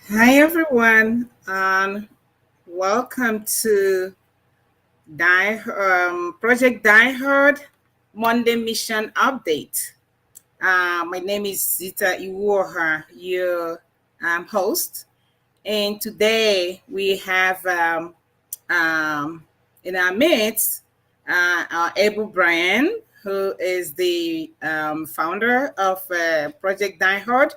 Hi everyone, and welcome to Project Die Hard Monday Mission Update. My name is Zita Iwoha, your host, and today we have um, in our midst our Abel Brian, who is the founder of Project Die Hard.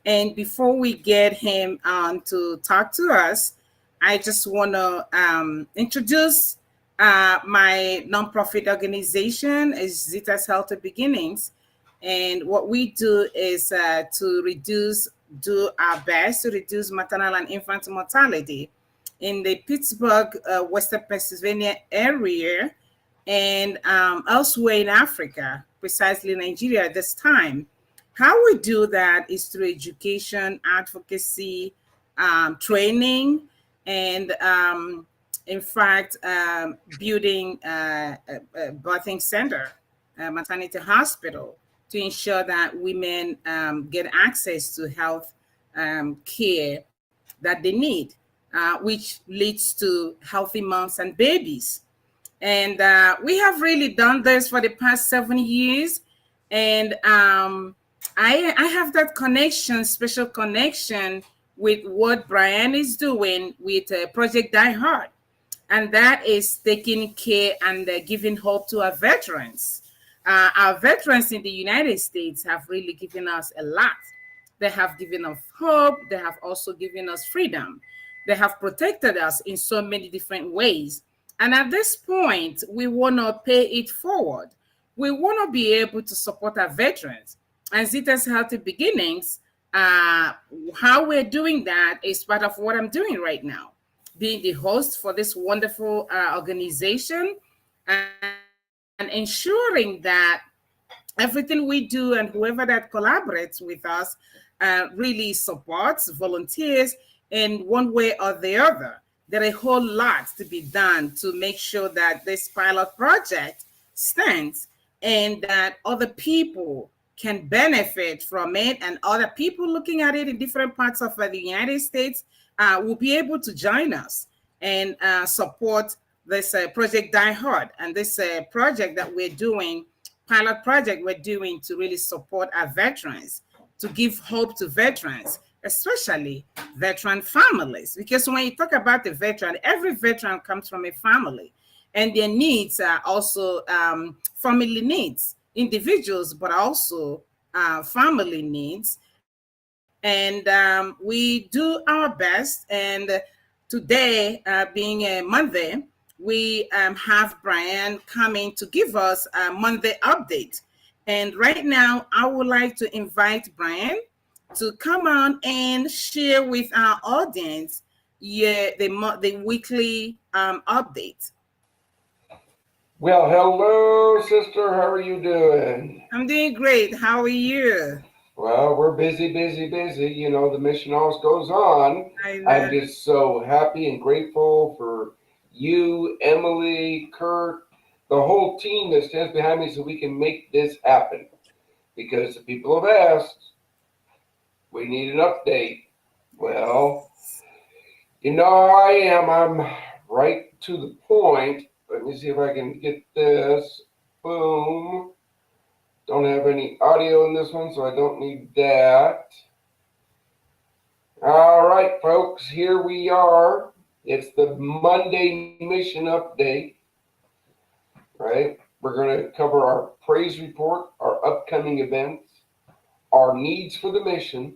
And before we get him on to talk to us, I just want to introduce my nonprofit organization is Zita's Healthy Beginnings. And what we do is do our best to reduce maternal and infant mortality in the Pittsburgh, Western Pennsylvania area and elsewhere in Africa, precisely Nigeria at this time. How we do that is through education, advocacy, training, and in fact, building a birthing center, a maternity hospital to ensure that women get access to health care that they need, which leads to healthy moms and babies. And we have really done this for the past 7 years. And I have that connection, special connection with what Brian is doing with Project Die Hard. And that is taking care and giving hope to our veterans. Our veterans in the United States have really given us a lot. They have given us hope. They have also given us freedom. They have protected us in so many different ways. And at this point, we want to pay it forward. We want to be able to support our veterans. And Zita's Healthy Beginnings, how we're doing that is part of what I'm doing right now, being the host for this wonderful organization and ensuring that everything we do and whoever that collaborates with us really supports, volunteers in one way or the other. There are a whole lot to be done to make sure that this pilot project stands and that other people can benefit from it, and other people looking at it in different parts of the United States will be able to join us and support this Project Die Hard and this project that we're doing, pilot project we're doing to really support our veterans, to give hope to veterans, especially veteran families. Because when you talk about the veteran, every veteran comes from a family, and their needs are also family needs, individuals, but also family needs. And we do our best. And today, being a Monday, we have Brian coming to give us a Monday update. And right now, I would like to invite Brian to come on and share with our audience the weekly update. Well, hello, sister. How are you doing? I'm doing great. How are you? Well, we're busy, busy, busy. You know, the mission always goes on. I I'm know. just so happy and grateful for you, Emily, Kurt, the whole team that stands behind me so we can make this happen. Because the people have asked, we need an update. Well, you know how I am. I'm right to the point. Let me see if I can get this. Boom. Don't have any audio in this one, so I don't need that. All right, folks, here we are. It's the Monday Mission Update, right? We're going to cover our praise report, our upcoming events, our needs for the mission,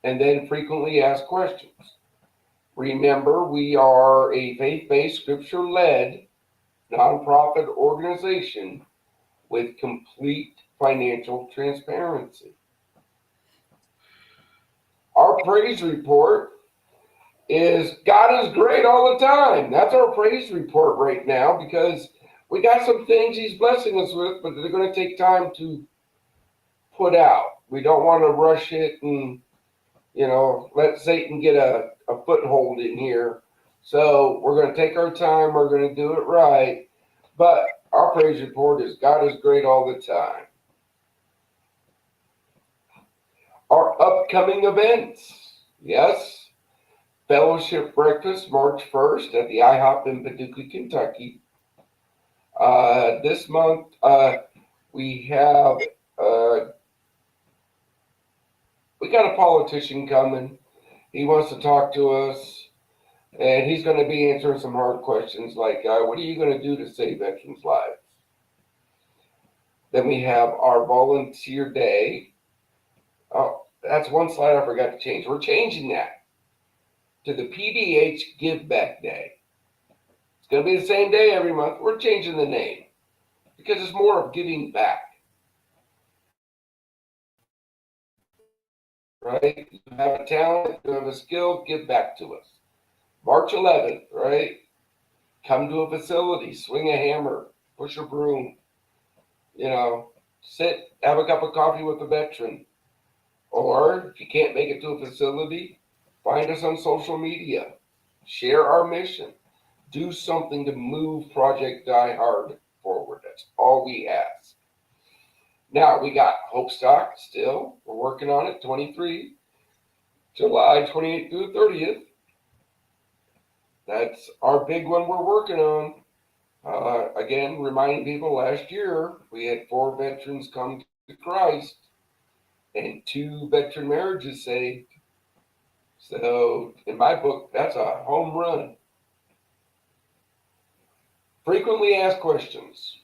and then frequently asked questions. Remember, we are a faith-based, scripture-led nonprofit organization with complete financial transparency. Our praise report is God is great all the time. That's our praise report right now because we got some things He's blessing us with, but they're going to take time to put out. We don't want to rush it and, let Satan get a foothold in here. So we're going to take our time. We're going to do it right. But our praise report is God is great all the time. Our upcoming events. Yes, Fellowship breakfast March 1st at the IHOP in Paducah, Kentucky. This month we have we got a politician coming. He wants to talk to us, and he's going to be answering some hard questions like, what are you going to do to save veterans' lives? Then we have our volunteer day. Oh, that's one slide I forgot to change. We're changing that to the PDH Give Back Day. It's going to be the same day every month. We're changing the name because it's more of giving back. Right? You have a talent, you have a skill, give back to us. March 11th, right? Come to a facility, swing a hammer, push a broom, sit, have a cup of coffee with a veteran. Or if you can't make it to a facility, find us on social media, share our mission, do something to move Project Die Hard forward. That's all we ask. Now, we got Hope Stock still. We're working on it, 23, July 28th through the 30th. That's our big one we're working on. Again, reminding people last year, we had 4 veterans come to Christ and 2 veteran marriages saved. So, in my book, that's a home run. Frequently asked questions.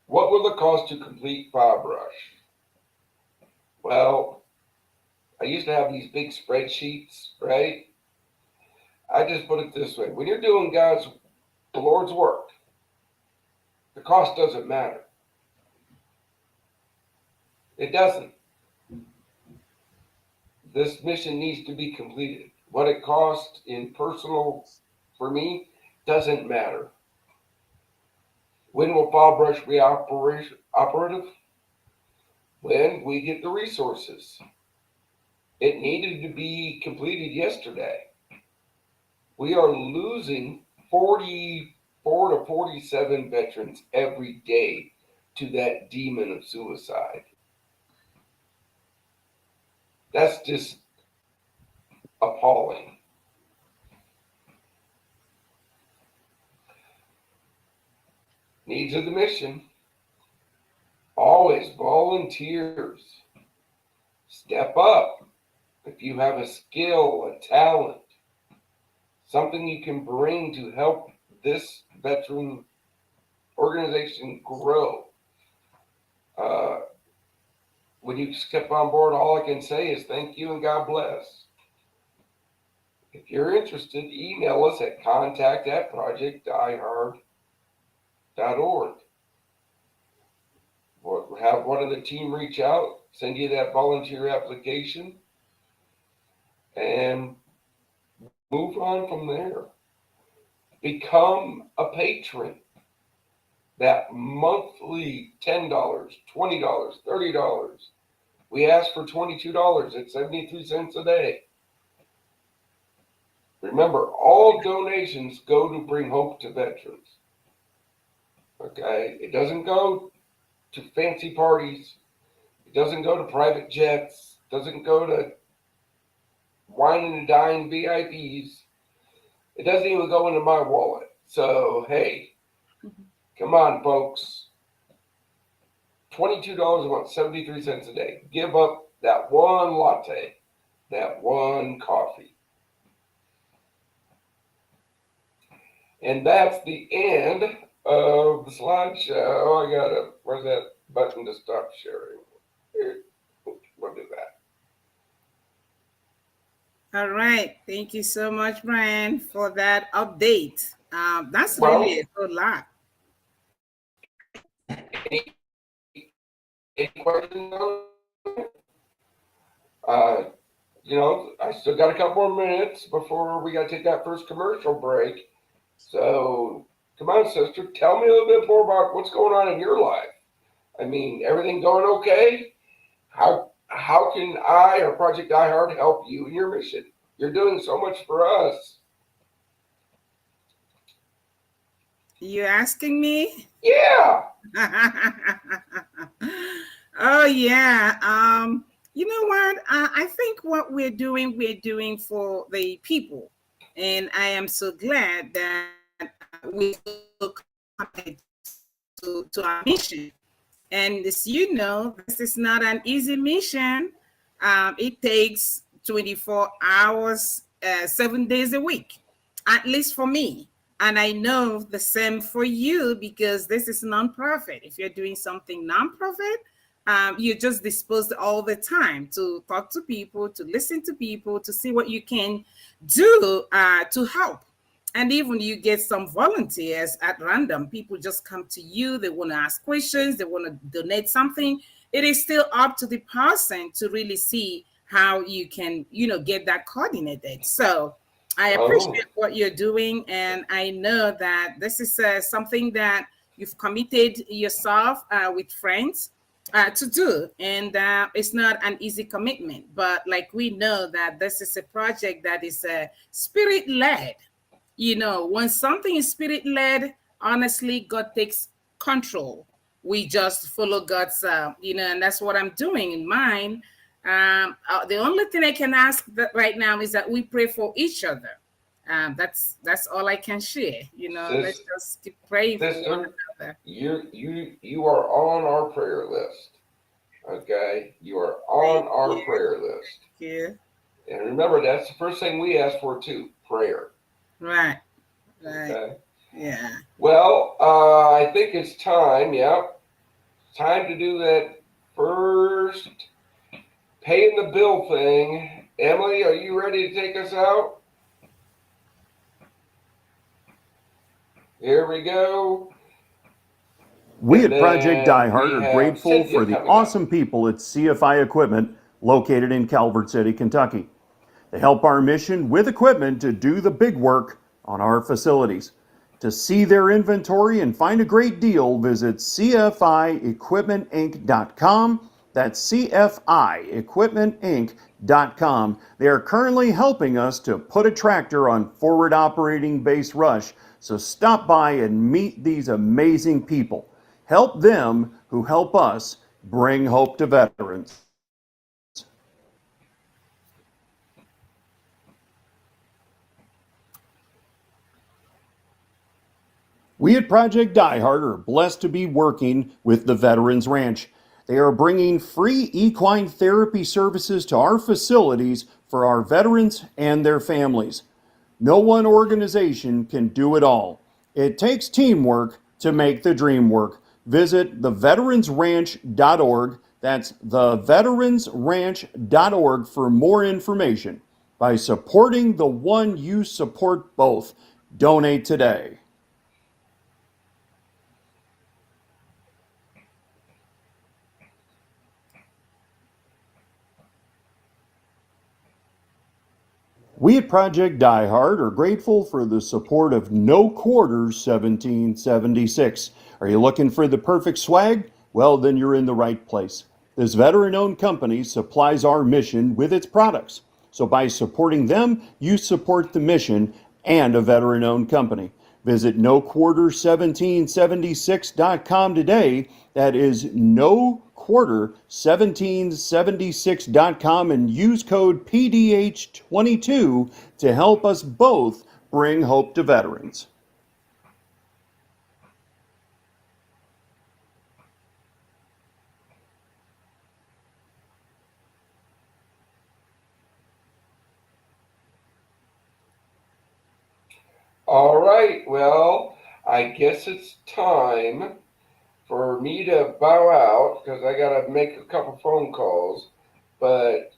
What will it cost to complete File Brush? Well, I used to have these big spreadsheets, right? I just put it this way. When you're doing the Lord's work, the cost doesn't matter. It doesn't. This mission needs to be completed. What it costs in personal, for me, doesn't matter. When will File Brush be operative? When we get the resources. It needed to be completed yesterday. We are losing 44 to 47 veterans every day to that demon of suicide. That's just appalling. Needs of the mission. Always volunteers. Step up. If you have a skill, a talent, something you can bring to help this veteran organization grow. When you step on board, all I can say is thank you and God bless. If you're interested, email us at contact@projectdiehard.org. We'll have one of the team reach out, send you that volunteer application, and move on from there. Become a patron. That monthly $10, $20, $30. We ask for $22 at 73 cents a day. Remember, all donations go to bring hope to veterans. Okay? It doesn't go to fancy parties. It doesn't go to private jets. It doesn't go to wine and dine VIPs. It doesn't even go into my wallet. So, hey, come on, folks. $22 a month, 73 cents a day. Give up that one latte, that one coffee. And that's the end of the slideshow. Where's that button to stop sharing? We'll do that. All right. Thank you so much, Brian, for that update. That's really a good lot. Any questions on it? I still got a couple more minutes before we got to take that first commercial break. So, come on, sister, tell me a little bit more about what's going on in your life. I mean, everything going okay? How can I or Project Die Hard help you in your mission? You're doing so much for us. You asking me? Yeah. Oh yeah. You know what? I think what we're doing for the people. And I am so glad that we're so committed to our mission. And as you know, this is not an easy mission. It takes 24 hours, 7 days a week, at least for me. And I know the same for you because this is nonprofit. If you're doing something nonprofit, you're just disposed all the time to talk to people, to listen to people, to see what you can do to help. And even you get some volunteers at random. People just come to you, they want to ask questions, they want to donate something. It is still up to the person to really see how you can, get that coordinated. So I Oh, appreciate what you're doing, and I know that this is something that you've committed yourself with friends to do, and it's not an easy commitment. But like we know that this is a project that is spirit led. When something is spirit led, honestly, God takes control. We just follow God's, and that's what I'm doing in mine. The only thing I can ask that right now is that we pray for each other. That's all I can share. Let's sis, just keep praying for one sister, another. you are on our prayer list. Okay, you are Thank on our you. prayer list. Yeah. And remember, that's the first thing we ask for too, prayer. Right. Right. Okay. Yeah. Well, I think it's time. Yeah, time to do that first paying the bill thing. Emily, are you ready to take us out? Here we go. We And at Project Die then Hard we are have grateful Cynthia for the coming up. awesome people at CFI Equipment located in Calvert City, Kentucky. They help our mission with equipment to do the big work on our facilities. To see their inventory and find a great deal, visit cfiequipmentinc.com. That's cfiequipmentinc.com. They are currently helping us to put a tractor on forward operating base rush, so stop by and meet these amazing people. Help them who help us bring hope to veterans. We at Project Die Hard are blessed to be working with the Veterans Ranch. They are bringing free equine therapy services to our facilities for our veterans and their families. No one organization can do it all. It takes teamwork to make the dream work. Visit theveteransranch.org. That's theveteransranch.org for more information. By supporting the one, you support both. Donate today. We at Project Die Hard are grateful for the support of No Quarters 1776. Are you looking for the perfect swag? Well, then you're in the right place. This veteran owned company supplies our mission with its products. So by supporting them, you support the mission and a veteran owned company. Visit noquarter1776.com today. That is noquarter1776.com and use code PDH22 to help us both bring hope to veterans. All right. Well, I guess it's time for me to bow out because I got to make a couple phone calls. But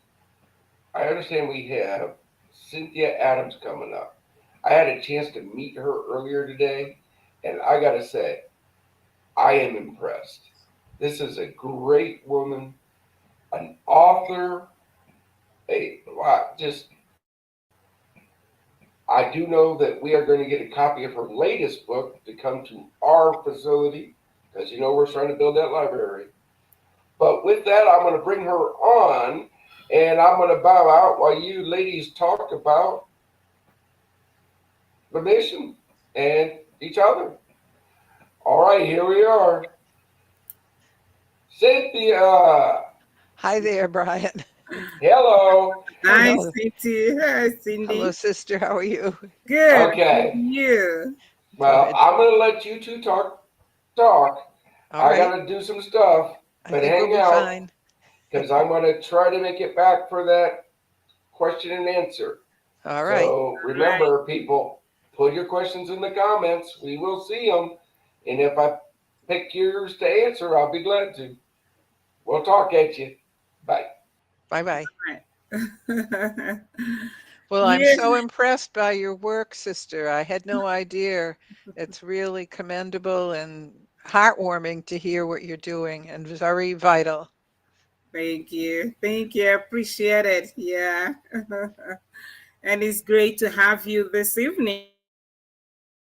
I understand we have Cynthia Adams coming up. I had a chance to meet her earlier today, and I got to say, I am impressed. This is a great woman, an author, a wow, just I do know that we are going to get a copy of her latest book to come to our facility because we're trying to build that library. But with that, I'm going to bring her on and I'm going to bow out while you ladies talk about the mission and each other. All right, here we are. Cynthia. Hi there, Brian. Hello. Hi, Hello. Cindy. Hi, Hello, Cindy. sister. How are you? Good. How are Okay. you? Well, Good. I'm gonna let you two talk. All I right. gotta do some stuff, I but think we'll hang be out fine. because I'm gonna try to make it back for that question and answer. All right. So Right. remember, people, put your questions in the comments. We will see them, and if I pick yours to answer, I'll be glad to. We'll talk at you. Bye. Bye bye. Right. Well, I'm Yeah. so impressed by your work, sister. I had no idea. It's really commendable and heartwarming to hear what you're doing and very vital. Thank you. Thank you. I appreciate it. Yeah. And it's great to have you this evening with us.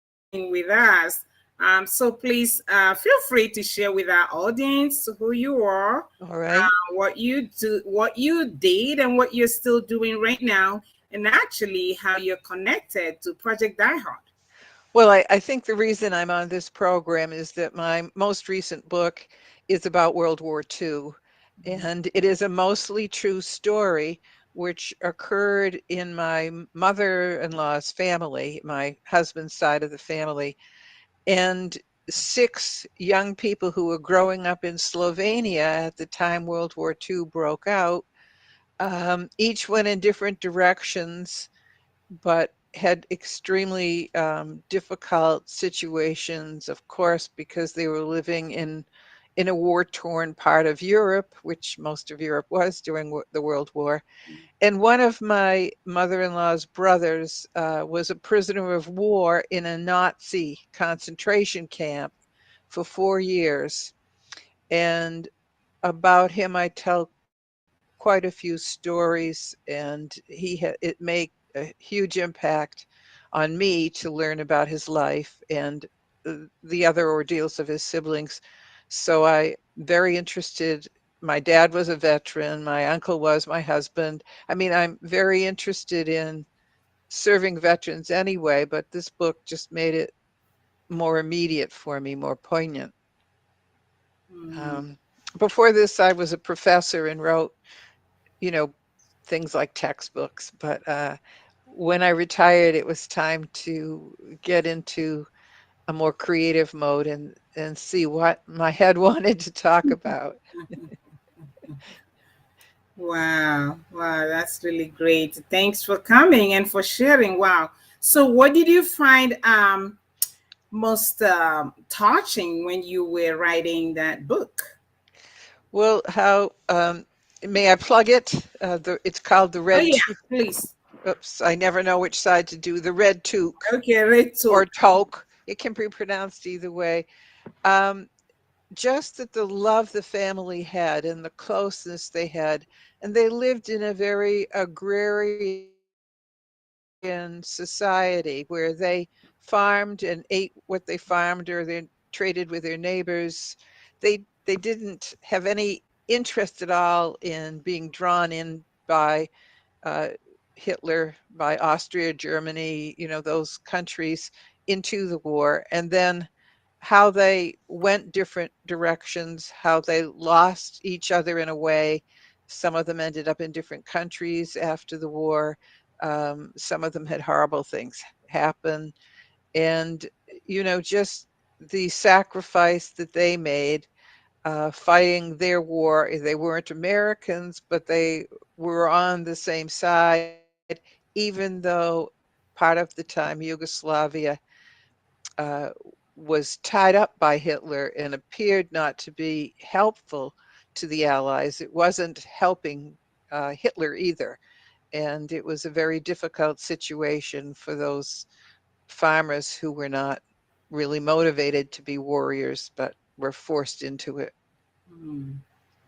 So please feel free to share with our audience who you are, All right. what you did, and what you're still doing right now, and actually how you're connected to Project Die Hard. Well, I think the reason I'm on this program is that my most recent book is about World War II, and it is a mostly true story which occurred in my mother-in-law's family, my husband's side of the family, and six young people who were growing up in Slovenia at the time World War II broke out. Each went in different directions but had extremely difficult situations, of course, because they were living in a war-torn part of Europe, which most of Europe was during the World War. And one of my mother-in-law's brothers was a prisoner of war in a Nazi concentration camp for 4 years. And about him, I tell quite a few stories, and it made a huge impact on me to learn about his life and the other ordeals of his siblings. So I very interested. My dad was a veteran. My uncle was my husband. I mean, I'm very interested in serving veterans anyway, but this book just made it more immediate for me, more poignant. Mm, Um, Before this, I was a professor and wrote, you know, things like textbooks. But when I retired, it was time to get into a more creative mode and see what my head wanted to talk about. wow. Wow. That's really great. Thanks for coming and for sharing. Wow. So, what did you find most touching when you were writing that book? Well, how may I plug it? It's called the Oh, Red yeah. Toque. Please. Oops, I never know which side to do. The Red Toque Okay. Red or talk. Toque. It can be pronounced either way. Um, just that the love the family had and the closeness they had, and they lived in a very agrarian society where they farmed and ate what they farmed, or they traded with their neighbors. They didn't have any interest at all in being drawn in by uh, Hitler, by Austria, Germany, those countries into the war. And then how they went different directions, how they lost each other in a way. Some of them ended up in different countries after the war. Some of them had horrible things happen. And, just the sacrifice that they made fighting their war. They weren't Americans, but they were on the same side, even though part of the time Yugoslavia uh, was tied up by Hitler and appeared not to be helpful to the Allies. It wasn't helping Hitler either. And it was a very difficult situation for those farmers who were not really motivated to be warriors, but were forced into it. Mm,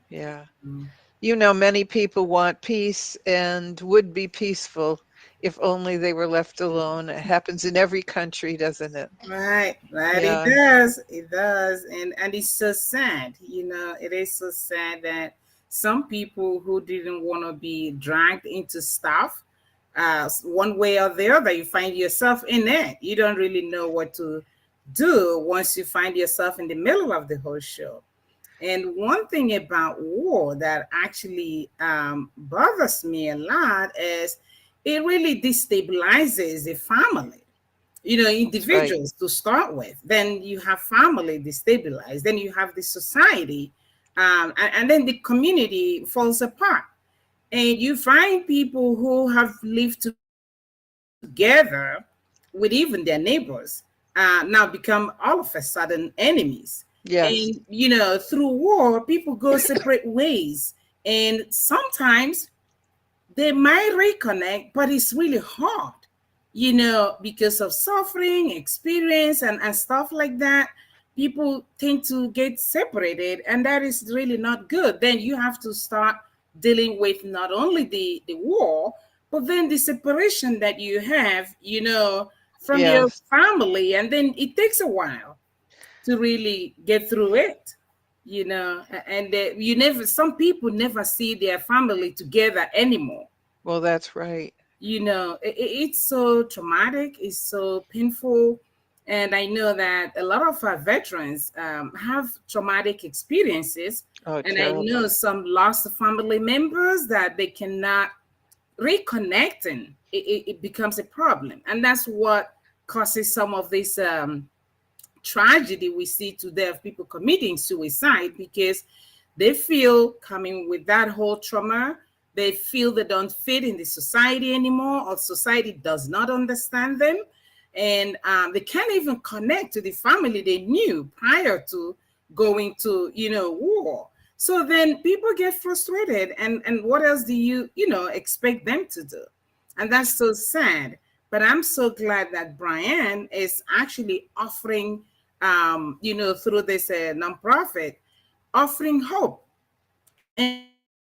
Yeah. mm. Many people want peace and would be peaceful if only they were left alone. It happens in every country, doesn't it? Right, right. It Yeah. does. It does. And it's so sad. It is so sad that some people who didn't want to be dragged into stuff, one way or the other, you find yourself in it. You don't really know what to do once you find yourself in the middle of the whole show. And one thing about war that actually bothers me a lot is it really destabilizes the family, That's right. individuals to start with. Then you have family destabilized. Then you have the society, and then the community falls apart. And you find people who have lived together with even their neighbors now become all of a sudden enemies. And Yes. through war, people go separate ways, and sometimes they might reconnect, but it's really hard, because of suffering, experience, and stuff like that. People tend to get separated, and that is really not good. Then you have to start dealing with not only the war, but then the separation that you have, from your Yes. family. And then it takes a while to really get through it, and you never, some people never see their family together anymore. Well, that's right. It's so traumatic, it's so painful. And I know that a lot of our veterans have traumatic experiences, Oh, and I know terrible. some lost family members that they cannot reconnecting. It becomes a problem, and that's what causes some of this tragedy we see today of people committing suicide, because they feel, coming with that whole trauma, they feel they don't fit in the society anymore, or society does not understand them. And they can't even connect to the family they knew prior to going to, war. So then people get frustrated, and what else do you expect them to do? And that's so sad. But I'm so glad that Brian is actually offering, through this nonprofit, offering hope and calling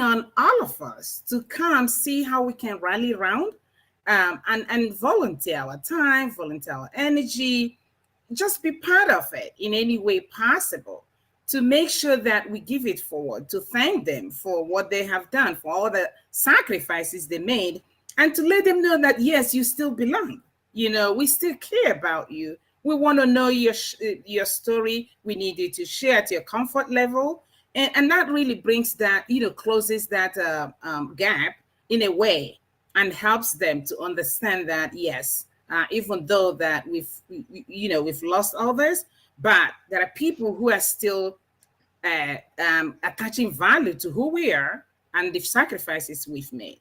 on all of us to come see how we can rally around, and volunteer our time, volunteer our energy, just be part of it in any way possible, to make sure that we give it forward, to thank them for what they have done, for all the sacrifices they made, and to let them know that yes, you still belong. We still care about you. We want to know your story. We need you to share at your comfort level, and that really brings that, closes that gap in a way, and helps them to understand that yes, even though that we've lost others, but there are people who are still attaching value to who we are and the sacrifices we've made.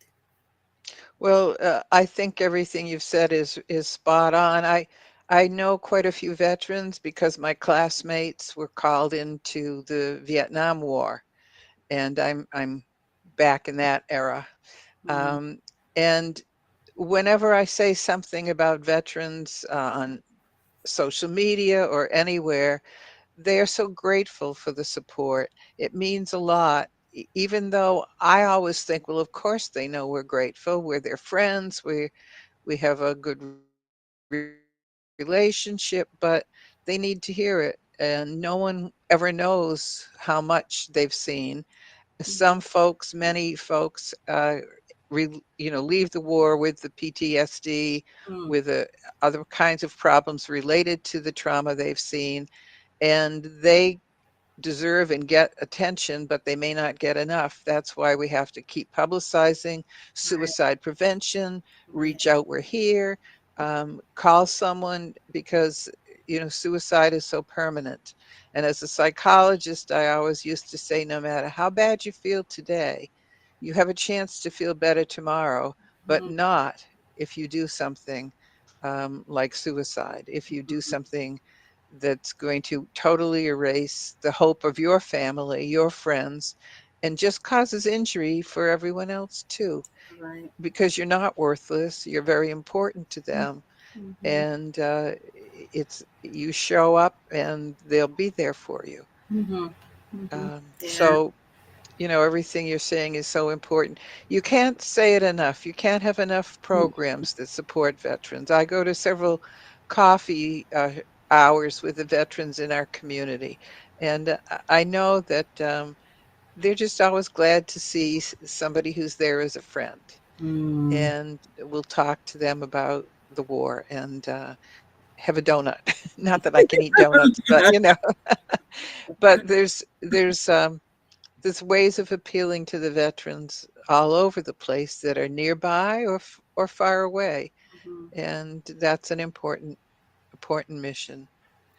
Well, I think everything you've said is spot on. I know quite a few veterans because my classmates were called into the Vietnam War, and I'm back in that era. Mm, Um, and whenever I say something about veterans on social media or anywhere, they are so grateful for the support. It means a lot. Even though I always think, well, of course they know we're grateful. We're their friends. We have a good relationship, but they need to hear it. And no one ever knows how much they've seen. Some folks, many folks, leave the war with the PTSD, with mm, other kinds of problems related to the trauma they've seen, and they deserve and get attention, but they may not get enough. That's why we have to keep publicizing right, suicide prevention, right. reach out, we're here, call someone, because, suicide is so permanent. And as a psychologist, I always used to say, no matter how bad you feel today, you have a chance to feel better tomorrow, but Mm, not if you do something like suicide, if you do mm, something that's going to totally erase the hope of your family, your friends, and just causes injury for everyone else too, right. because you're not worthless. You're very important to them. Mm-hmm, And it's, you show up and they'll be there for you. mm-hmm, mm-hmm. Yeah. So, everything you're saying is so important. You can't say it enough. You can't have enough Mm, programs that support veterans. I go to several coffee hours with the veterans in our community, and I know that they're just always glad to see somebody who's there as a friend, mm, and we'll talk to them about the war, have a donut. Not that I can eat donuts, but but there's ways of appealing to the veterans all over the place that are nearby or far away, Mhm. and that's an important mission.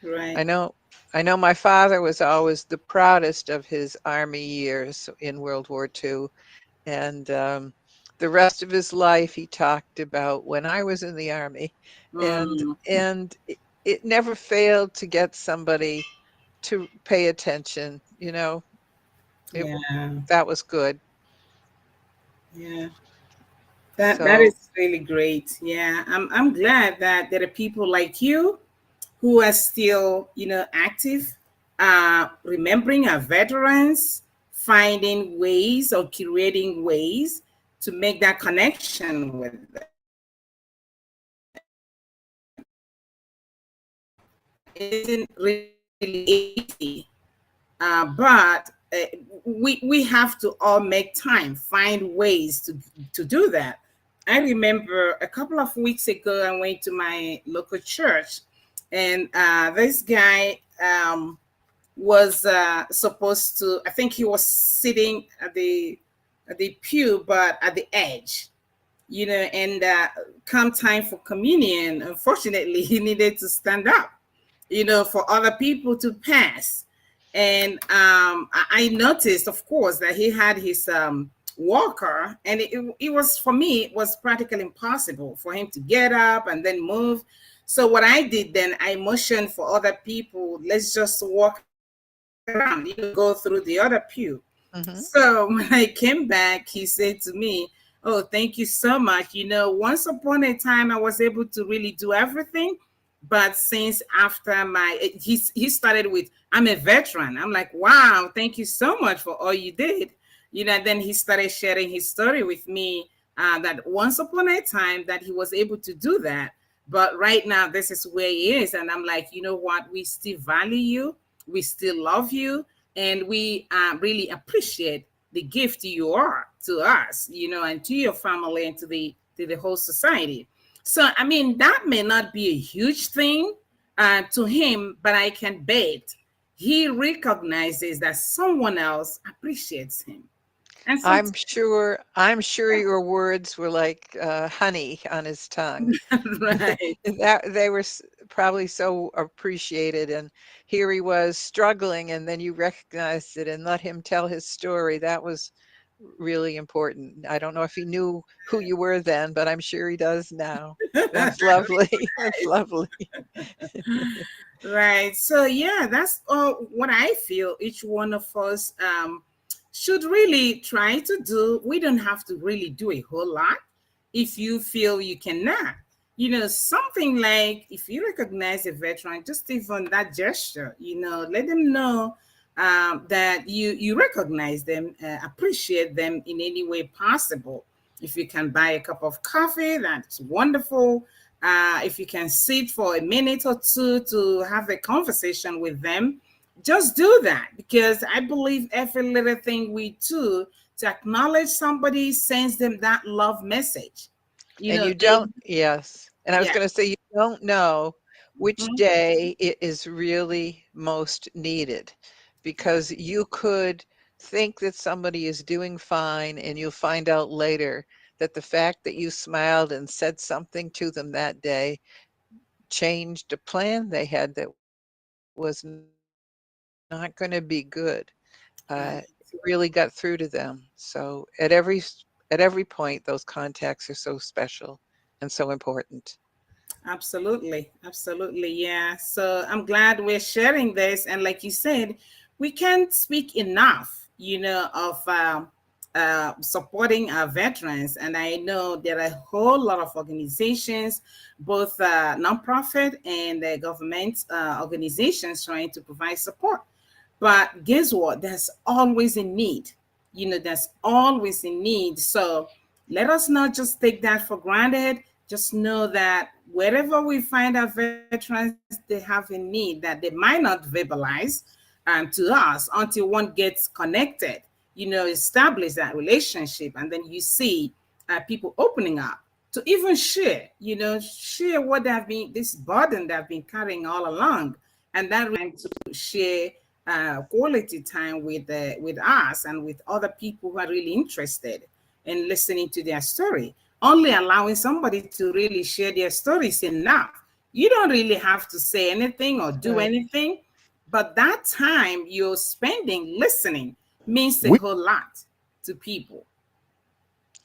I Right. know I know my father was always the proudest of his army years in World War II, and the rest of his life he talked about when I was in the army, and Mm, it never failed to get somebody to pay attention. It yeah. That was good. Yeah. That So is really great. Yeah. I'm glad that there are people like you who are still, active, remembering our veterans, finding ways or creating ways to make that connection with them. Isn't really easy, but we have to all make time, find ways to do that. I remember a couple of weeks ago, I went to my local church, and this guy was supposed to. I think he was sitting at the pew, but at the edge. And come time for communion, unfortunately, he needed to stand up, for other people to pass. And I noticed, of course, that he had his walker, and it was, for me, it was practically impossible for him to get up and then move. So what I did then, I motioned for other people, let's just walk around, go through the other pew. mhm. So when I came back, he said to me, "Oh, thank you so much. Once upon a time, I was able to really do everything. But since after he started with, I'm a veteran." I'm like, "Wow, thank you so much for all you did." Then he started sharing his story with me, that once upon a time that he was able to do that. But right now, this is where he is. And I'm like, you know what? We still value you. We still love you, and we really appreciate the gift you are to us, and to your family and to the whole society. So, I mean, that may not be a huge thing to him, but I can bet he recognizes that someone else appreciates him. And so, I'm sure your words were like honey on his tongue. right. That they were probably so appreciated, and here he was struggling, and then you recognized it and let him tell his story. That was really important. I don't know if he knew who you were then, but I'm sure he does now. That's lovely. That's lovely. Right. So yeah, that's what I feel each one of us should really try to do. We don't have to really do a whole lot if you feel you cannot. Something like, if you recognize a veteran, just even that gesture, let them know that you recognize them, appreciate them in any way possible. If you can buy a cup of coffee, that's wonderful. If you can sit for a minute or two to have a conversation with them, just do that, because I believe every little thing we do to acknowledge somebody sends them that love message. And you They, don't, yes. And I was yeah. going to say, you don't know which Mhm. day it is really most needed, because you could think that somebody is doing fine, and you'll find out later that the fact that you smiled and said something to them that day changed a plan they had that was not going to be good. It really Right. got through to them. So at every point, those contacts are so special and so important. Absolutely. Absolutely. Yeah. So I'm glad we're sharing this. And like you said, we can't speak enough, of supporting our veterans. And I know there are a whole lot of organizations, both nonprofit and government organizations, trying to provide support. But guess what? There's always a need. There's always a need. So let us not just take that for granted. Just know that wherever we find our veterans, they have a need that they might not verbalize to us until one gets connected, establish that relationship, and then you see people opening up. to even share, share what they've been, this burden they've been carrying all along, and that to share quality time with us and with other people who are really interested in listening to their story. Only allowing somebody to really share their story is enough. You don't really have to say anything or do Right. anything, but that time you're spending listening means a We whole lot to people.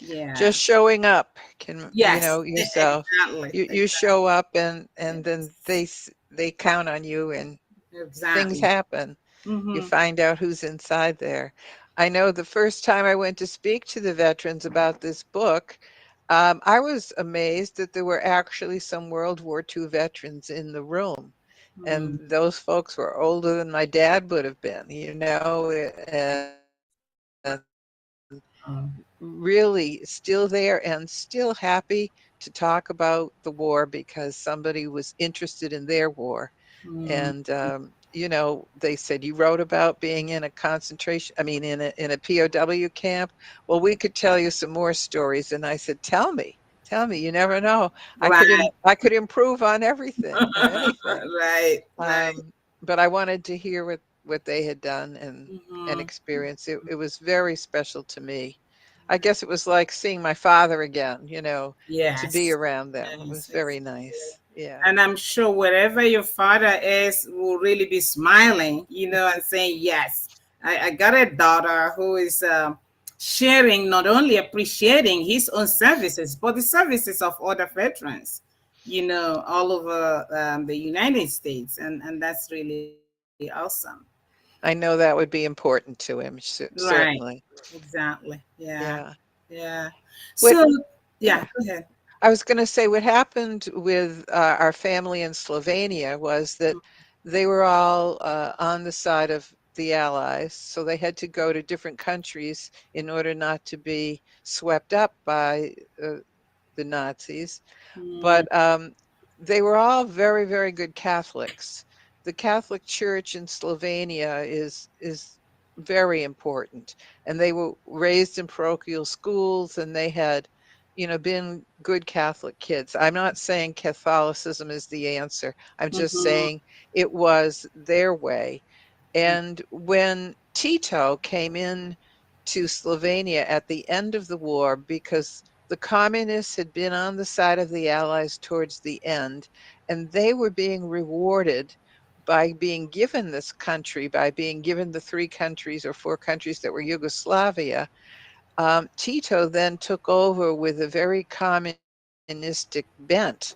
Yeah. Just showing up can, Yes. yourself. Exactly. You show up, and then they count on you, and things Exactly. happen. You Mm-hmm. find out who's inside there. I know the first time I went to speak to the veterans about this book, I was amazed that there were actually some World War II veterans in the room. And those folks were older than my dad would have been, and really still there and still happy to talk about the war because somebody was interested in their war. Mm-hmm. And they said, you wrote about being in a in a POW camp. Well, we could tell you some more stories. And I said, tell me, you never know. Right. I could improve on everything, anything. Right. Right. But I wanted to hear what they had done and Mm-hmm. experience. It was very special to me. I guess it was like seeing my father again, to be Yes. around them. It was Yes. very Yes. nice. Yeah. And I'm sure wherever your father is will really be smiling, and saying, yes, I got a daughter who is sharing, not only appreciating his own services, but the services of other veterans, all over the United States. And that's really awesome. I know that would be important to him, Right. certainly. Exactly. Yeah. Yeah. Yeah. What, So, yeah, yeah. go ahead. I was going to say what happened with our family in Slovenia was that they were all on the side of the Allies. So they had to go to different countries in order not to be swept up by the Nazis. Mm, But they were all very, very good Catholics. The Catholic Church in Slovenia is very important, and they were raised in parochial schools, and they had, been good Catholic kids. I'm not saying Catholicism is the answer. I'm just mhm, saying it was their way. And when Tito came in to Slovenia at the end of the war, because the communists had been on the side of the Allies towards the end, and they were being rewarded by being given this country, by being given the 3 countries or 4 countries that were Yugoslavia. Tito then took over with a very communistic bent.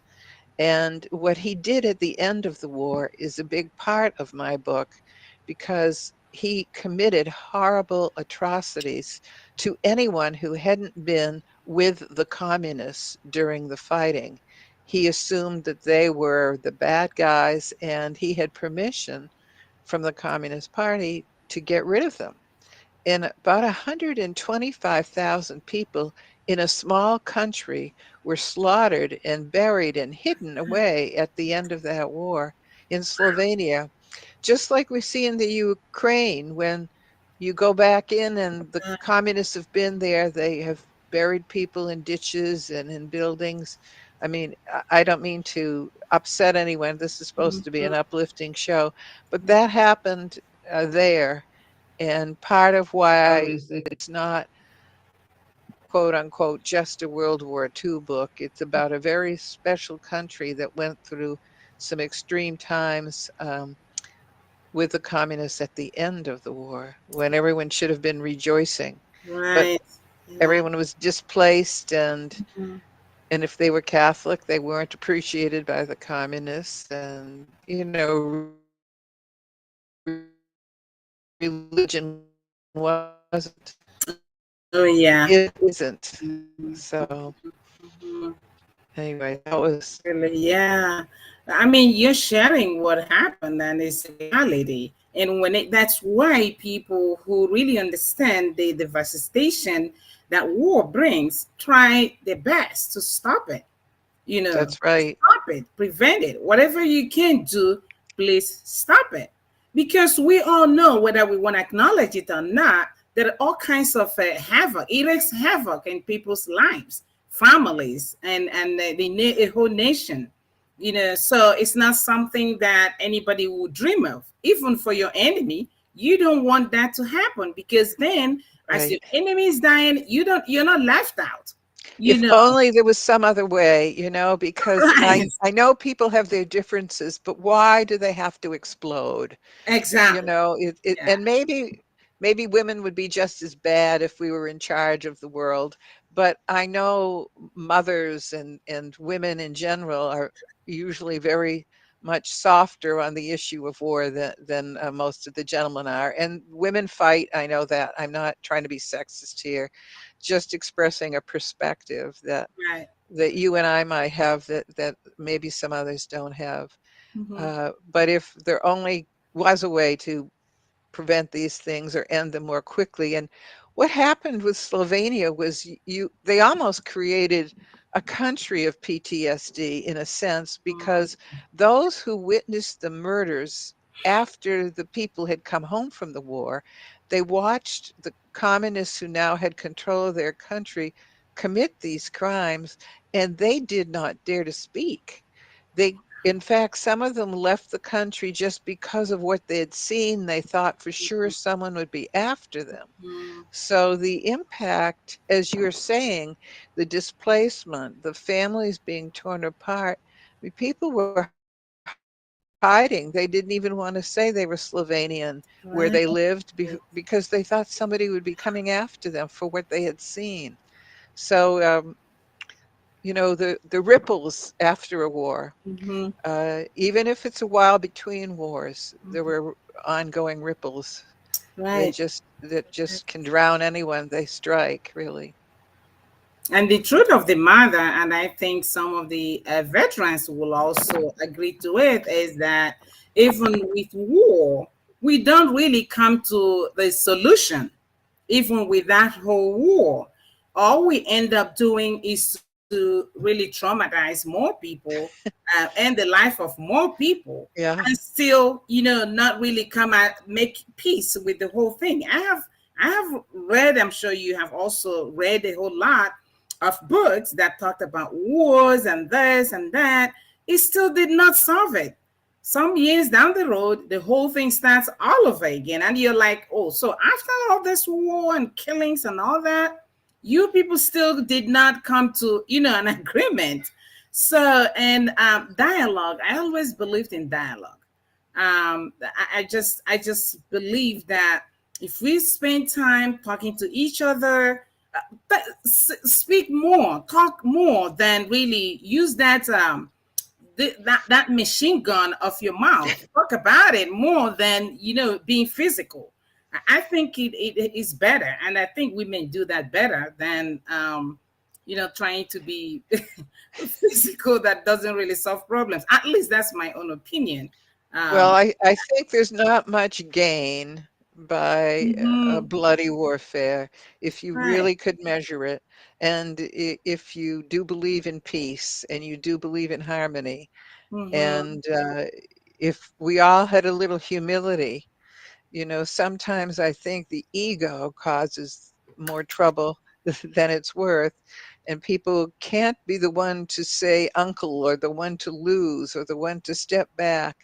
And what he did at the end of the war is a big part of my book because he committed horrible atrocities to anyone who hadn't been with the communists during the fighting. He assumed that they were the bad guys and he had permission from the Communist Party to get rid of them. And about 125,000 people in a small country were slaughtered and buried and hidden away at the end of that war in Slovenia, just like we see in the Ukraine. When you go back in and the communists have been there, they have buried people in ditches and in buildings. I mean, I don't mean to upset anyone. This is supposed to be an mhm, uplifting show, but that happened there. And part of why it's not, quote unquote, just a World War II book, it's about a very special country that went through some extreme times with the communists at the end of the war, when everyone should have been rejoicing. But right. Yeah. everyone was displaced, and Mhm, if they were Catholic, they weren't appreciated by the communists. And, religion wasn't. oh, yeah. It isn't. Mhm, So mhm. anyway, that was Really, yeah. I mean, you're sharing what happened and it's a reality. And that's why people who really understand the devastation that war brings try their best to stop it. that's right. Stop it, prevent it. Whatever you can do, please stop it. Because we all know, whether we want to acknowledge it or not, there are all kinds of havoc. It wreaks havoc in people's lives families and a whole nation. So it's not something that anybody would dream of. Even for your enemy, you don't want that to happen, because then as Right. your enemy is dying, you're not left out. you If know only there was some other way, because I right. I know people have their differences, but why do they have to explode? Exactly. Yeah. And maybe women would be just as bad if we were in charge of the world, but I know mothers and women in general are usually very much softer on the issue of war than most of the gentlemen are. And women fight, I know that. I'm not trying to be sexist here, just expressing a perspective Right. that you and I might have that maybe some others don't have. Hmm. But if there only was a way to prevent these things or end them more quickly. And what happened with Slovenia was they almost created a country of PTSD in a sense, because those who witnessed the murders after the people had come home from the war, they watched the communists who now had control of their country commit these crimes, and they did not dare to speak. In fact, some of them left the country just because of what they had seen. They thought for sure someone would be after them. So the impact, as you're saying, the displacement, the families being torn apart, I mean, people were hiding. They didn't even want to say they were Slovenian where they Right. lived because they thought somebody would be coming after them for what they had seen. So, the ripples after a war, Hmm. even if it's a while between wars, there were ongoing ripples Right. that just can drown anyone they strike, really. And the truth of the matter, and I think some of the veterans will also agree to it, is that even with war, we don't really come to the solution. Even with that whole war, all we end up doing is to really traumatize more people, and the life of more people, Yeah. and still, not really come at make peace with the whole thing. I have read, I'm sure you have also read a whole lot of books that talked about wars and this and that. It still did not solve it. Some years down the road, the whole thing starts all over again. And you're like, oh, so after all this war and killings and all that, you people still did not come to, an agreement. So, and dialogue, I always believed in dialogue. I just believe that if we spend time talking to each other, speak more, talk more than really use that machine gun of your mouth. Talk about it more than being physical. I think it is better, and I think women do that better than trying to be physical. That doesn't really solve problems. At least that's my own opinion. Well, Um, I think there's not much gain by a mhm, bloody warfare if you right. really could measure it. And if you do believe in peace and you do believe in harmony, Hmm. and if we all had a little humility. Sometimes I think the ego causes more trouble than it's worth, and people can't be the one to say uncle or the one to lose or the one to step back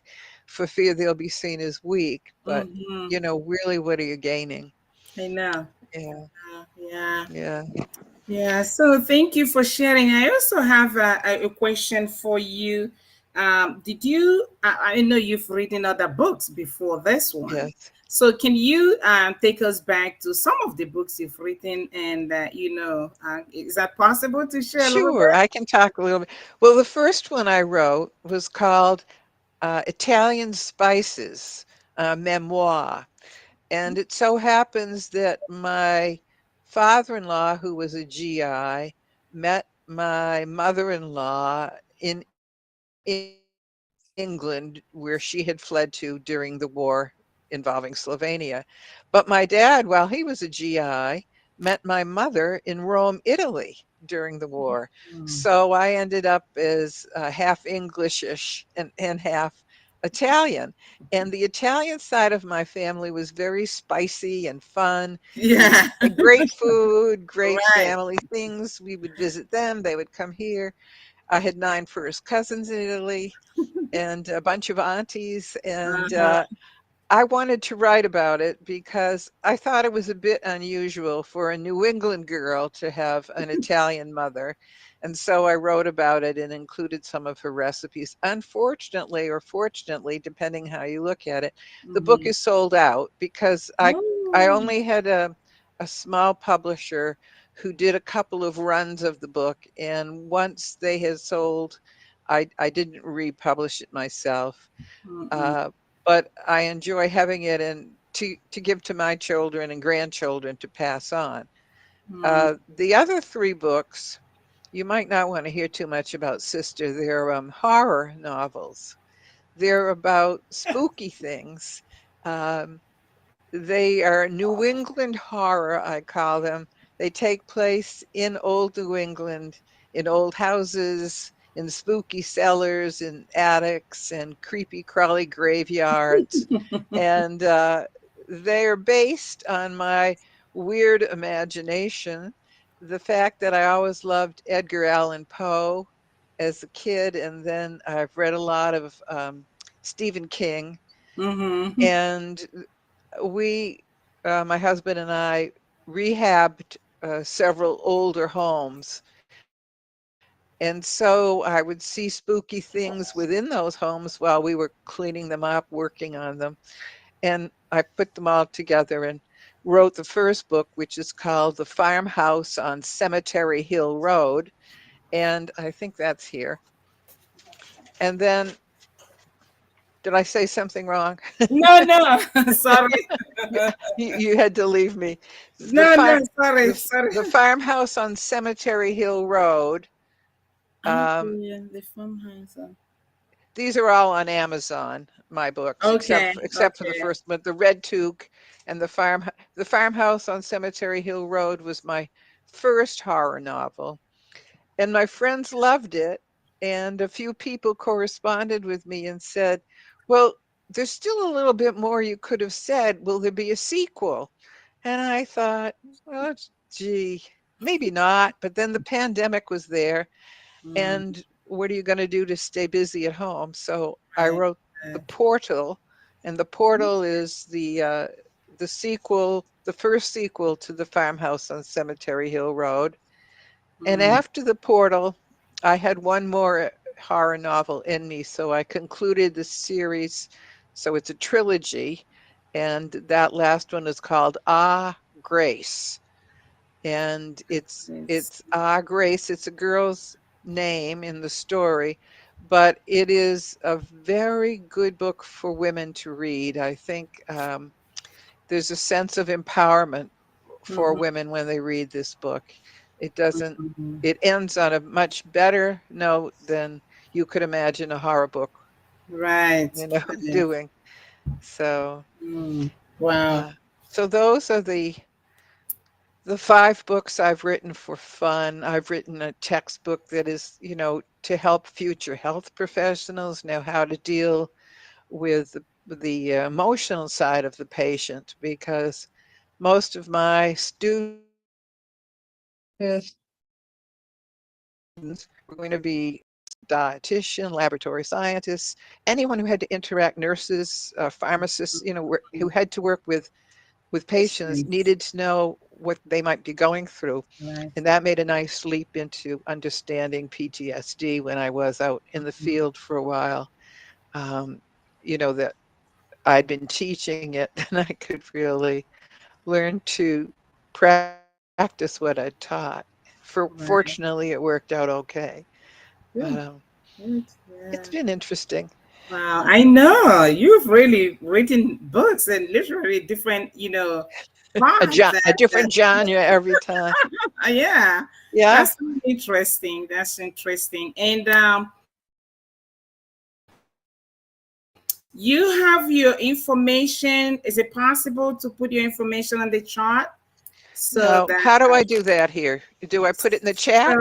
for fear they'll be seen as weak. But, Hmm. really, what are you gaining? I know. Yeah, Yeah. yeah, Yeah, so thank you for sharing. I also have a question for you. Did you? I know you've written other books before this one. yes. So can you take us back to some of the books you've written, and is that possible to share a little Sure, bit? I can talk a little bit. Well, the first one I wrote was called Italian Spices, Memoir. And it so happens that my father-in-law, who was a GI, met my mother-in-law in England, where she had fled to during the war involving Slovenia. But my dad, while he was a GI, met my mother in Rome, Italy during the war. Mm. So I ended up as half Englishish and half Italian. And the Italian side of my family was very spicy and fun Yeah. and great food, great Right. family things. We would visit them, they would come here. I had 9 first cousins in Italy and a bunch of aunties. And Uh-huh. I wanted to write about it because I thought it was a bit unusual for a New England girl to have an Italian mother. And so I wrote about it and included some of her recipes. Unfortunately, or fortunately, depending how you look at it, the book Mhm. is sold out because I Oh. only had a small publisher who did a couple of runs of the book. And once they had sold, I didn't republish it myself. Mm-mm. Uh, but I enjoy having it and to give to my children and grandchildren to pass on. Mm. The other 3 books, you might not want to hear too much about, sister. They're horror novels. They're about spooky things. Um, they are New England horror, I call them. They take place in old New England, in old houses, in spooky cellars, in attics, and creepy, crawly graveyards. And they are based on my weird imagination. The fact that I always loved Edgar Allan Poe as a kid, and then I've read a lot of Stephen King. Mm-hmm. And we, my husband and I, rehabbed several older homes. And so I would see spooky things within those homes while we were cleaning them up, working on them. And I put them all together and wrote the first book, which is called The Farmhouse on Cemetery Hill Road. And I think that's here. And then, did I say something wrong? No, no. Sorry. You had to leave me. The No, no, farm, sorry, sorry. the farmhouse on Cemetery Hill Road. Um, Okay, the farmhouse. these are all on Amazon, my books, Okay, except for the okay. first, but the Red Toque and the farmhouse on Cemetery Hill Road was my first horror novel, and my friends loved it. And a few people corresponded with me and said, "Well, there's still a little bit more you could have said. Will there be a sequel?" And I thought, well, gee, maybe not. But then the pandemic was there, Mm, and what are you going to do to stay busy at home? So I right. wrote The Portal, and The Portal is the sequel, the first sequel to The Farmhouse on Cemetery Hill Road. And Mm, after The Portal, I had one more horror novel in me, so I concluded the series. So it's a trilogy, and that last one is called Ah Grace. And it's it's Ah Grace. It's a girl's name in the story, but it is a very good book for women to read. I think there's a sense of empowerment for mhm, women when they read this book. It doesn't, mhm. it ends on a much better note than you could imagine a horror book, Right, you know, right. doing. So, Mm, wow. uh, so those are the 5 books I've written for fun. I've written a textbook that is, to help future health professionals know how to deal with the emotional side of the patient, because most of my students were going to be dietitian, laboratory scientists, anyone who had to interact, nurses, pharmacists, who had to work with patients, Patience. needed to know what they might be going through. Right. And that made a nice leap into understanding PTSD when I was out in the Mm, field for a while. Um, that I'd been teaching it, and I could really learn to practice what I taught. right. Fortunately, it worked out okay. But Good, good. it's Yeah. been interesting. Wow. I know you've really written books and literally different, parts. A different genre every time. Yeah. Yeah. That's really interesting. That's interesting. And you have your information. Is it possible to put your information on the chart so Now, that how do I do that here? Do I put it in the chat?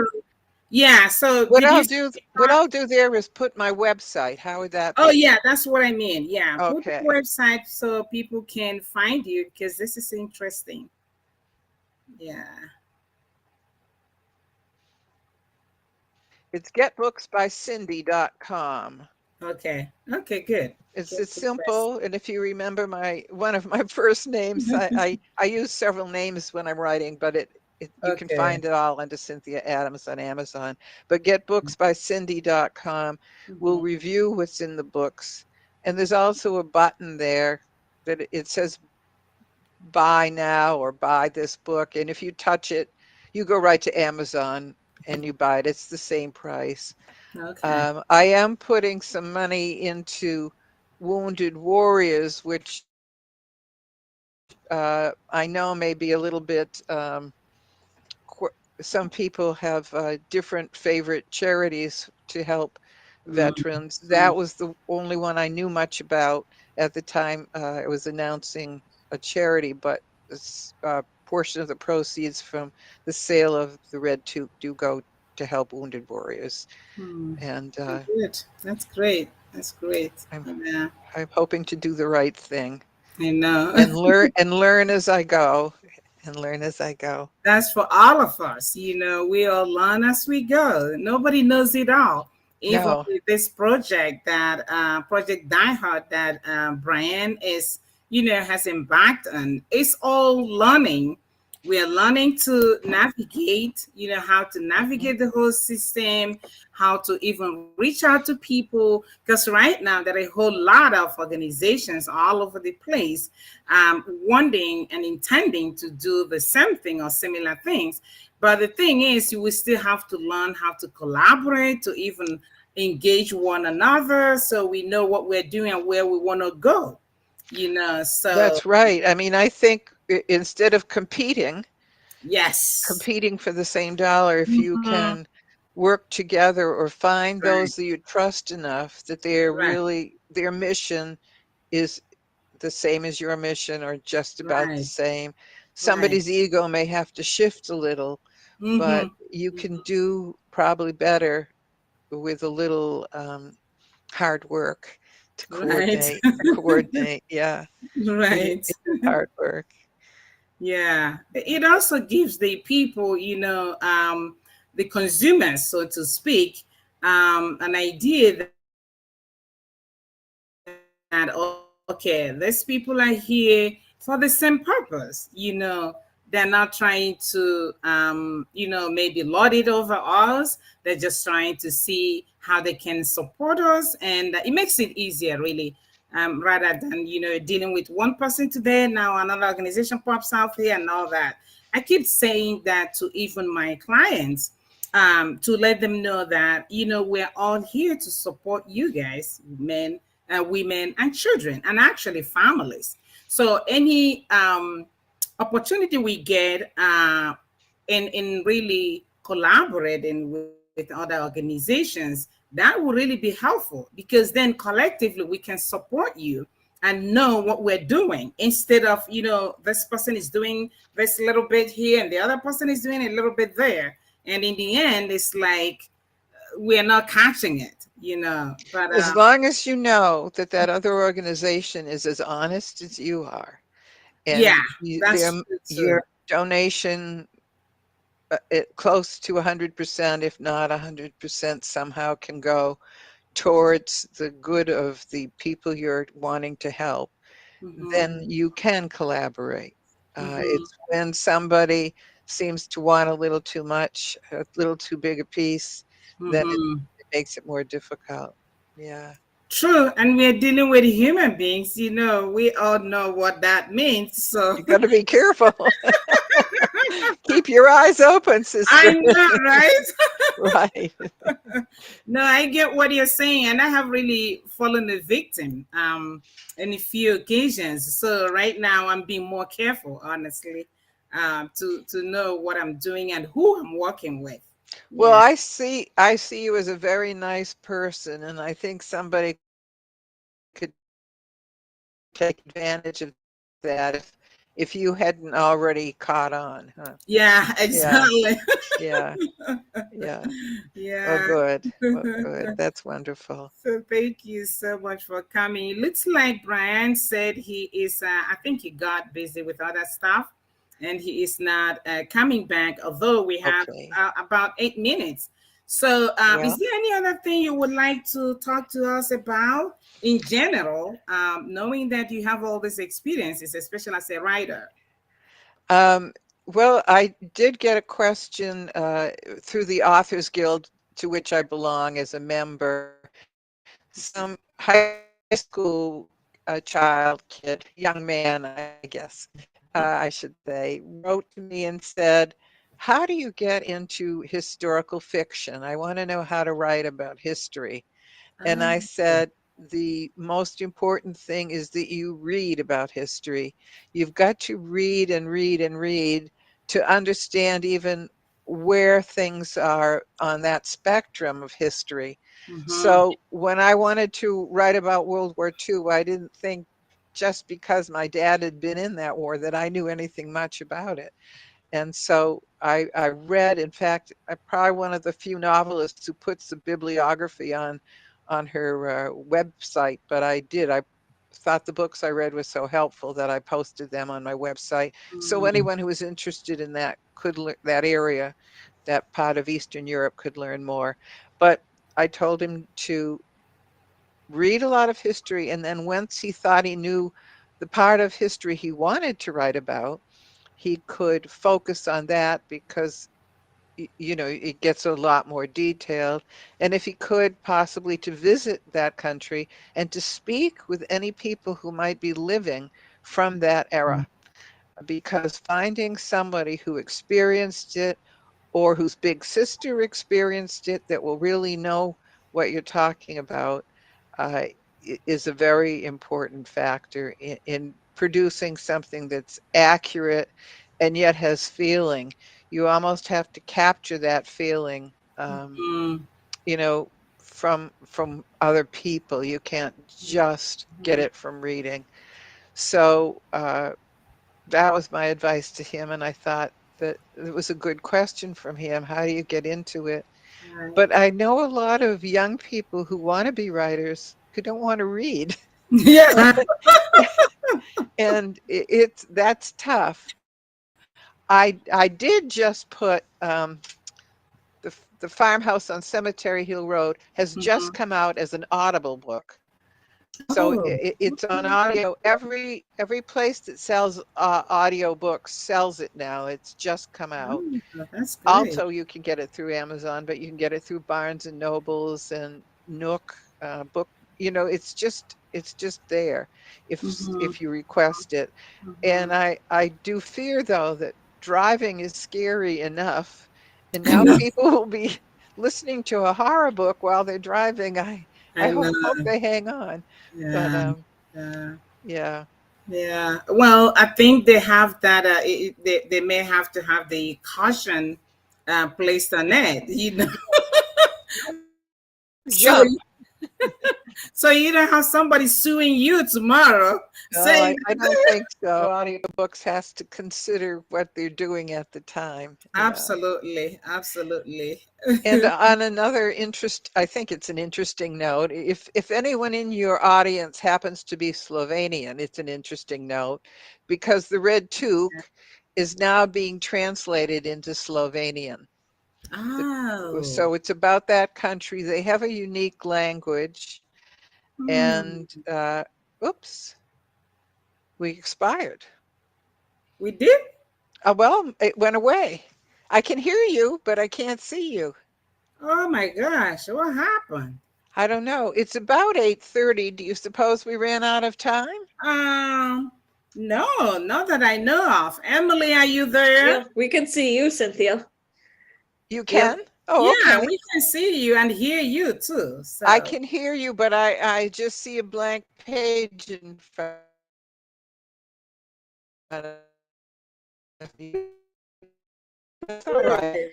Yeah. So What did you I'll say do, what that? I'll do there is put my website. How would that Oh be? yeah, that's what I mean. Yeah. Put the Okay. website so people can find you because this is interesting. Yeah. It's getbooksbycindy.com. Okay. Okay, good. It's Good question. simple, and if you remember my one of my first names, I use several names when I'm writing, but it you can Okay. find it all under Cynthia Adams on Amazon. But getbooksbycindy.com will Mhm. review what's in the books, and there's also a button there that it says buy now or buy this book, and if you touch it, you go right to Amazon and you buy it. It's the same price. Okay. I am putting some money into Wounded Warriors, which I know may be a little bit. Some people have different favorite charities to help veterans. Mhm. That was the only one I knew much about at the time I was announcing a charity, but this portion of the proceeds from the sale of the Red Tube do go to help Wounded Warriors. Hmm. And Good. That's great. That's great. I'm Yeah. I'm hoping to do the right thing I know. and learn as I go and learn as I go. That's for all of us. We all learn as we go. Nobody knows it all. Even No, with this project that Project Die Hard that Brian is, has embarked on, it's all learning. We are learning to navigate, how to mhm. navigate the whole system, how to even reach out to people. Because right now there are a whole lot of organizations all over the place wanting and intending to do the same thing or similar things. But the thing is, you will still have to learn how to collaborate, to even engage one another so we know what we're doing and where we want to go. So That's right. I mean, I think instead of yes. competing for the same dollar, if you Mhm. can work together or find Right, those that you trust enough that they're right, really their mission is the same as your mission or just about the right, same. right. Somebody's ego may have to shift a little, but Mm-hmm. you can do probably better with a little hard work to Right. coordinate. Yeah, Right. it is hard work. Yeah, it also gives the people, the consumers, so to speak, an idea that, okay, these people are here for the same purpose. They're not trying to, maybe lord it over us. They're just trying to see how they can support us, and it makes it easier, really. Rather than dealing with one person today, now another organization pops out here and all that. I keep saying that to even my clients, to let them know that we're all here to support you guys, men, women, and children, and actually families. So any opportunity we get in really collaborating with other organizations, that will really be helpful, because then collectively we can support you and know what we're doing, instead of this person is doing this little bit here and the other person is doing a little bit there, and in the end it's like we're not catching it, but As long as you know that that other organization is as honest as you are, yeah, and that's true your too. donation close to 100%, if not 100%, somehow can go towards the good of the people you're wanting to help, Hmm. then you can collaborate. Hmm. It's when somebody seems to want a little too much, a little too big a piece, then Hmm. it makes it more difficult. Yeah. True, and we're dealing with human beings. We all know what that means. So You got to be careful. Keep your eyes open, I sister. know, right? Right. No, I get what you're saying, and I have really fallen a victim in a few occasions. So right now, I'm being more careful, honestly, to know what I'm doing and who I'm working with. Well, Yeah. I see you as a very nice person, and I think somebody could take advantage of that if if you hadn't already caught on, huh? Yeah, Yeah, exactly. yeah, yeah. Well, Yeah. good. Well, good. That's wonderful. So thank you so much for coming. It looks like Brian said he is, I think he got busy with other stuff and he is not coming back, although we have Okay. about 8 minutes. So is Well, there any other thing you would like to talk to us about in general, knowing that you have all these experiences, especially as a writer? um, well, I did get a question through the Authors Guild, to which I belong as a member. Some high school child, kid, young man, I guess, I should say, wrote to me and said, "How do you get into historical fiction? I want to know how to write about history." And I said, the most important thing is that you read about history. You've got to read and read and read to understand even where things are on that spectrum of history. Mm-hmm. So when I wanted to write about World War II, I didn't think just because my dad had been in that war that I knew anything much about it. And so I read, in fact, I'm probably one of the few novelists who puts the bibliography on her website, but I did. I thought the books I read were so helpful that I posted them on my website. So anyone who was interested in that could that area, that part of Eastern Europe, could learn more. But I told him to read a lot of history, and then once he thought he knew the part of history he wanted to write about, he could focus on that because it gets a lot more detailed. And if he could, possibly to visit that country and to speak with any people who might be living from that era, because finding somebody who experienced it or whose big sister experienced it that will really know what you're talking about uh, is a very important factor in producing something that's accurate and yet has feeling. You almost have to capture that feeling, Mm-hmm. you know, from other people. You can't just get it from reading. So that was my advice to him, and I thought that it was a good question from him. How do you get into it? Right. But I know a lot of young people who want to be writers who don't want to read. Yeah. And it's that's tough. I did just put the Farmhouse on Cemetery Hill Road has just Mhm. come out as an Audible book. So Oh, it's on audio. Every place that sells audio books sells it now. It's just come out. oh, that's great. Also, you can get it through Amazon, but you can get it through Barnes and Nobles and Nook book. It's just there Mhm, if you request it. And mhm. I do fear though that driving is scary enough, and I now know, people will be listening to a horror book while they're driving. I I know. hope they hang on, but Yeah, yeah, yeah. yeah. Well, I think they have that. They may have to have the caution placed on it. So Jump. so you don't have somebody suing you tomorrow No, saying, I don't think so. Audiobooks has to consider what they're doing at the time. Yeah. absolutely, absolutely. And on another I think it's an interesting note. If anyone in your audience happens to be Slovenian, it's an interesting note because the Red Toque is now being translated into Slovenian. The- Oh. So it's about that country. They have a unique language, Hmm. and oops, we expired. We did? Well, it went away. I can hear you, but I can't see you. Oh my gosh, what happened? I don't know. It's about 8:30. Do you suppose we ran out of time? Um, no, not that I know of. Emily, are you there? Yeah, we can see you, Cynthia. You Yep. can? Oh, Yeah, okay. we can see you and hear you too. I So, can hear you, but I just see a blank page in front of you. That's all right. okay.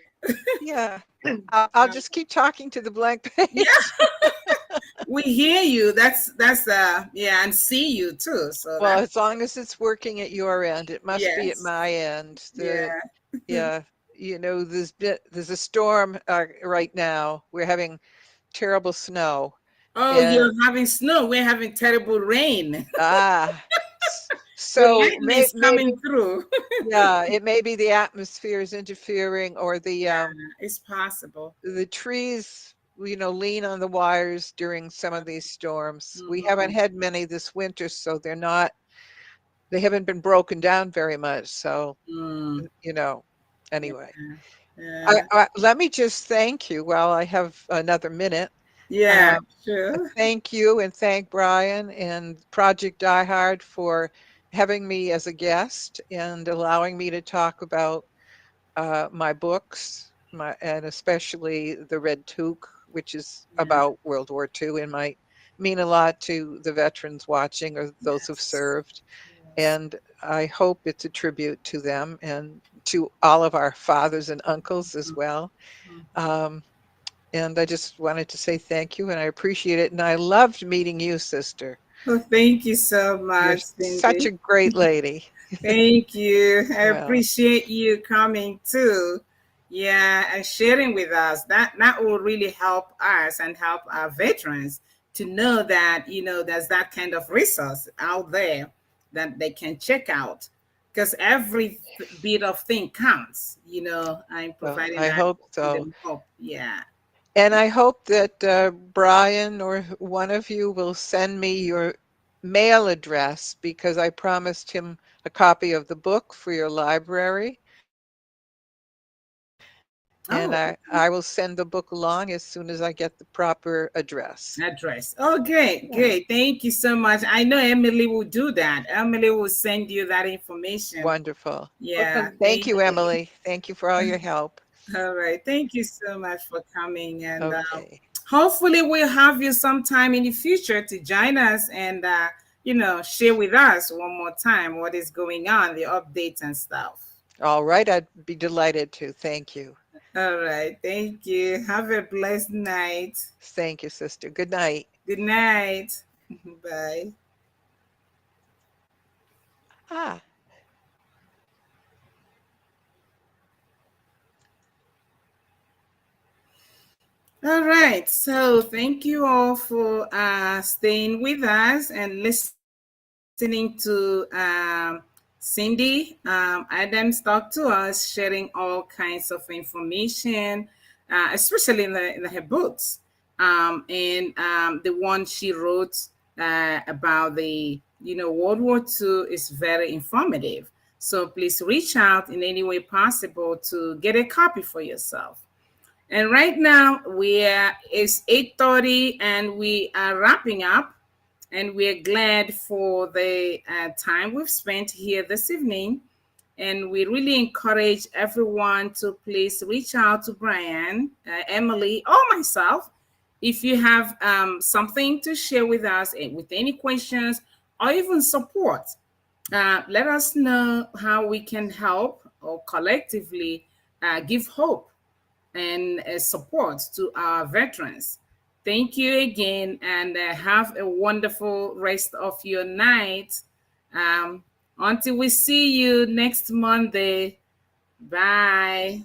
Yeah. I'll just keep talking to the blank Yeah, page. we hear you. That's yeah, and see you too. So Well, that's as long as it's working at your end, it must be at yes, my end. yeah. Yeah, there's a storm right now. We're having terrible snow, Oh, and you're having snow. We're having terrible rain. ah, The so lightning is maybe coming through. yeah, it may be the atmosphere is interfering, or It's possible. the trees, lean on the wires during some of these storms. We haven't Mhm. had many this winter, so they haven't been broken down very much. So, Mm, anyway, yeah, let me just thank you. Well, I have another minute. yeah, Um, sure. Thank you and thank Brian and Project Die Hard for having me as a guest and allowing me to talk about my books, and especially The Red Toque, which is Yeah, about World War II and might mean a lot to the veterans watching or those who've yes, served. yes. And I hope it's a tribute to them and to all of our fathers and uncles as well. Mhm. Um, and I just wanted to say thank you and I appreciate it. And I loved meeting you, sister. Well, thank you so You're much, such Cindy. a great lady. Thank you. I Well, appreciate you coming too. Yeah, and sharing with us. That will really help us and help our veterans to know that, there's that kind of resource out there that they can check out. Because every bit of thing counts, I'm well, providing I that, hope giving so. them hope. Yeah. And I hope that Brian or one of you will send me your mail address because I promised him a copy of the book for your library. And Oh, I will send the book along as soon as I get the proper address. address. Oh, great, Yeah. great. Thank you so much. I know Emily will do that. Emily will send you that information. Wonderful. Yeah, Thank thank you, you. Emily. Thank you for all your help. All right. Thank you so much for coming. And Okay. hopefully, we'll have you sometime in the future to join us and, share with us one more time what is going on, the updates and stuff. All right. I'd be delighted to. Thank you. All right. Thank you. Have a blessed night. Thank you, sister. Good night. Good night. Bye. Ah. All right. So thank you all for staying with us and listening to Cindy Adams talk to us, sharing all kinds of information, especially in her books. And the one she wrote about the World War II is very informative. So please reach out in any way possible to get a copy for yourself. And right now it's 8:30 and we are wrapping up. And we're glad for the time we've spent here this evening. And we really encourage everyone to please reach out to Brian, Emily, or myself if you have something to share with us with any questions or even support. Let us know how we can help or collectively give hope and support to our veterans. Thank you again and have a wonderful rest of your night. Until we see you next Monday. Bye.